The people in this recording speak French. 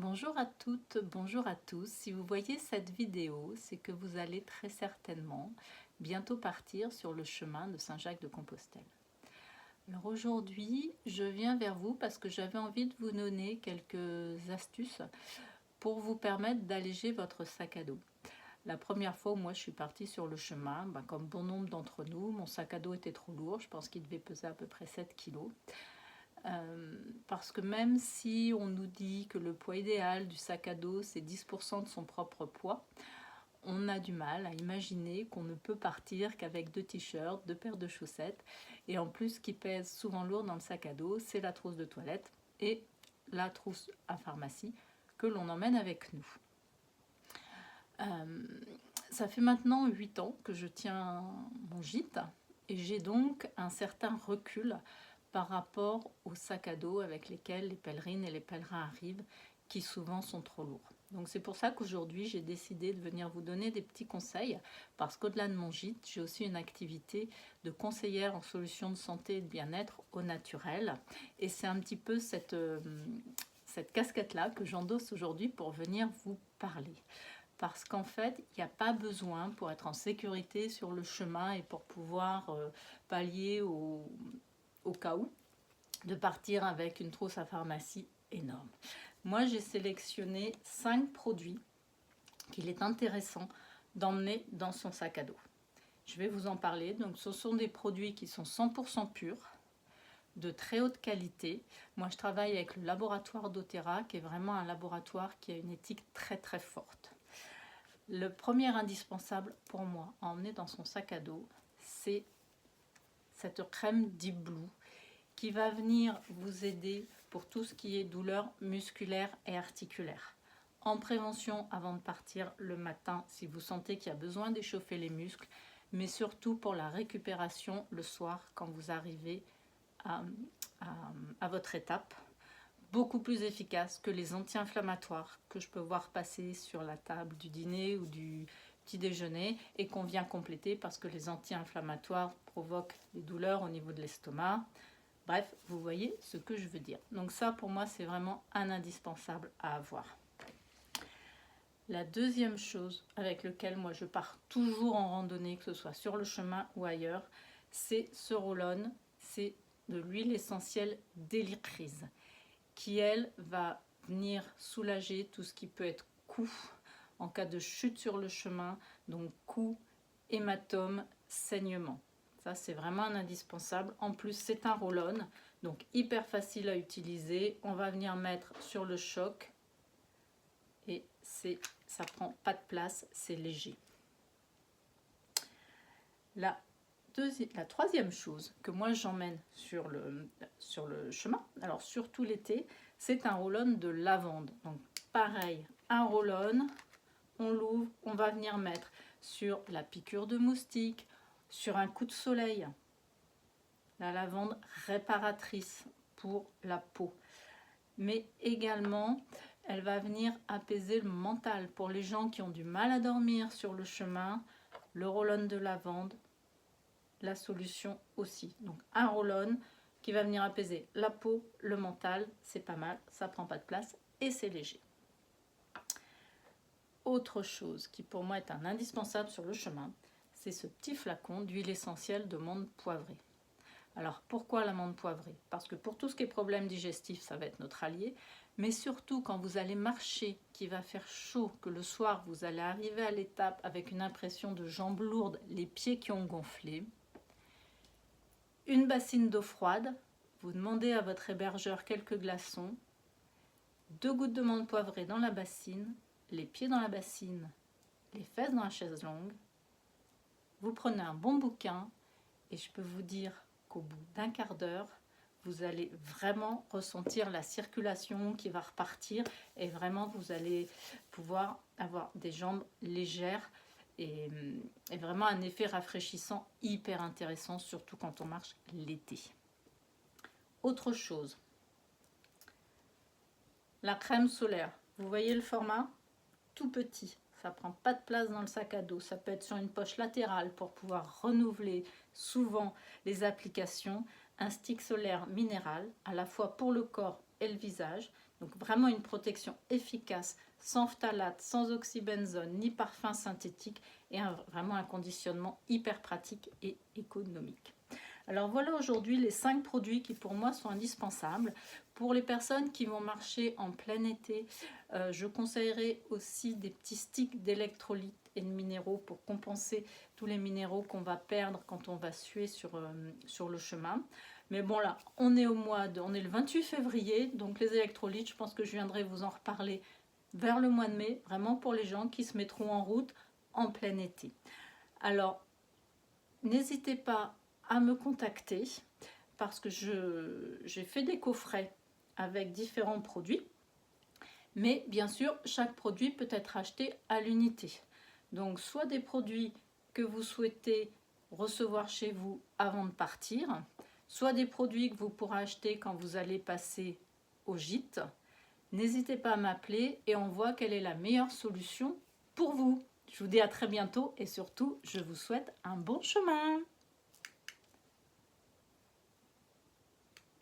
Bonjour à toutes, bonjour à tous. Si vous voyez cette vidéo, c'est que vous allez très certainement bientôt partir sur le chemin de Saint-Jacques-de-Compostelle. Alors aujourd'hui, je viens vers vous parce que j'avais envie de vous donner quelques astuces pour vous permettre d'alléger votre sac à dos. La première fois où moi je suis partie sur le chemin, comme bon nombre d'entre nous, mon sac à dos était trop lourd, je pense qu'il devait peser à peu près 7 kilos. Parce que même si on nous dit que le poids idéal du sac à dos c'est 10% de son propre poids, on a du mal à imaginer qu'on ne peut partir qu'avec 2 t-shirts, 2 paires de chaussettes, et en plus ce qui pèse souvent lourd dans le sac à dos, c'est la trousse de toilette et la trousse à pharmacie que l'on emmène avec nous. Ça fait maintenant 8 ans que je tiens mon gîte et j'ai donc un certain recul par rapport aux sacs à dos avec lesquels les pèlerines et les pèlerins arrivent, qui souvent sont trop lourds. Donc c'est pour ça qu'aujourd'hui j'ai décidé de venir vous donner des petits conseils, parce qu'au-delà de mon gîte, j'ai aussi une activité de conseillère en solutions de santé et de bien-être au naturel. Et c'est un petit peu cette casquette-là que j'endosse aujourd'hui pour venir vous parler. Parce qu'en fait, il n'y a pas besoin pour être en sécurité sur le chemin et pour pouvoir pallier au cas où, de partir avec une trousse à pharmacie énorme. Moi, j'ai sélectionné 5 produits qu'il est intéressant d'emmener dans son sac à dos. Je vais vous en parler. Donc, ce sont des produits qui sont 100% purs, de très haute qualité. Moi, je travaille avec le laboratoire doTERRA, qui est vraiment un laboratoire qui a une éthique très très forte. Le premier indispensable pour moi à emmener dans son sac à dos, c'est cette crème Deep Blue qui va venir vous aider pour tout ce qui est douleurs musculaires et articulaires. En prévention avant de partir le matin si vous sentez qu'il y a besoin d'échauffer les muscles, mais surtout pour la récupération le soir quand vous arrivez à votre étape. Beaucoup plus efficace que les anti-inflammatoires que je peux voir passer sur la table du dîner ou du petit déjeuner et qu'on vient compléter parce que les anti-inflammatoires provoquent des douleurs au niveau de l'estomac. Bref, vous voyez ce que je veux dire. Donc ça, pour moi, c'est vraiment un indispensable à avoir. La deuxième chose avec laquelle moi je pars toujours en randonnée, que ce soit sur le chemin ou ailleurs, c'est ce roll-on, c'est de l'huile essentielle d'hélicryse, qui elle va venir soulager tout ce qui peut être coups en cas de chute sur le chemin, donc coups, hématomes, saignements. Ça, c'est vraiment un indispensable. En plus, c'est un roll-on, donc hyper facile à utiliser. On va venir mettre sur le choc et ça prend pas de place, c'est léger. La troisième chose que moi j'emmène sur le chemin, alors surtout l'été, c'est un roll-on de lavande. Donc pareil, un roll-on, on l'ouvre, on va venir mettre sur la piqûre de moustique, sur un coup de soleil. La lavande réparatrice pour la peau. Mais également, elle va venir apaiser le mental. Pour les gens qui ont du mal à dormir sur le chemin, le roll-on de lavande, la solution aussi. Donc un roll-on qui va venir apaiser la peau, le mental, c'est pas mal, ça prend pas de place et c'est léger. Autre chose qui pour moi est un indispensable sur le chemin, c'est ce petit flacon d'huile essentielle de menthe poivrée. Alors pourquoi la menthe poivrée? Parce que pour tout ce qui est problème digestif, ça va être notre allié, mais surtout quand vous allez marcher, qu'il va faire chaud, que le soir vous allez arriver à l'étape avec une impression de jambes lourdes, les pieds qui ont gonflé, une bassine d'eau froide, vous demandez à votre hébergeur quelques glaçons, 2 gouttes de menthe poivrée dans la bassine, les pieds dans la bassine, les fesses dans la chaise longue, vous prenez un bon bouquin et je peux vous dire qu'au bout d'un quart d'heure, vous allez vraiment ressentir la circulation qui va repartir et vraiment vous allez pouvoir avoir des jambes légères et vraiment un effet rafraîchissant hyper intéressant, surtout quand on marche l'été. Autre chose, la crème solaire. Vous voyez le format? Tout petit. Ça ne prend pas de place dans le sac à dos. Ça peut être sur une poche latérale pour pouvoir renouveler souvent les applications. Un stick solaire minéral, à la fois pour le corps et le visage, Donc vraiment une protection efficace, sans phtalate, sans oxybenzone, ni parfum synthétique, et vraiment un conditionnement hyper pratique et économique. Alors voilà aujourd'hui les 5 produits qui pour moi sont indispensables. Pour les personnes qui vont marcher en plein été, je conseillerais aussi des petits sticks d'électrolytes et de minéraux pour compenser tous les minéraux qu'on va perdre quand on va suer sur le chemin. Mais bon là, on est le 28 février, donc les électrolytes, je pense que je viendrai vous en reparler vers le mois de mai, vraiment pour les gens qui se mettront en route en plein été. Alors, n'hésitez pas à me contacter parce que j'ai fait des coffrets avec différents produits, mais bien sûr chaque produit peut être acheté à l'unité. Donc soit des produits que vous souhaitez recevoir chez vous avant de partir, soit des produits que vous pourrez acheter quand vous allez passer au gîte. N'hésitez pas à m'appeler et on voit quelle est la meilleure solution pour vous. Je vous dis à très bientôt et surtout je vous souhaite un bon chemin.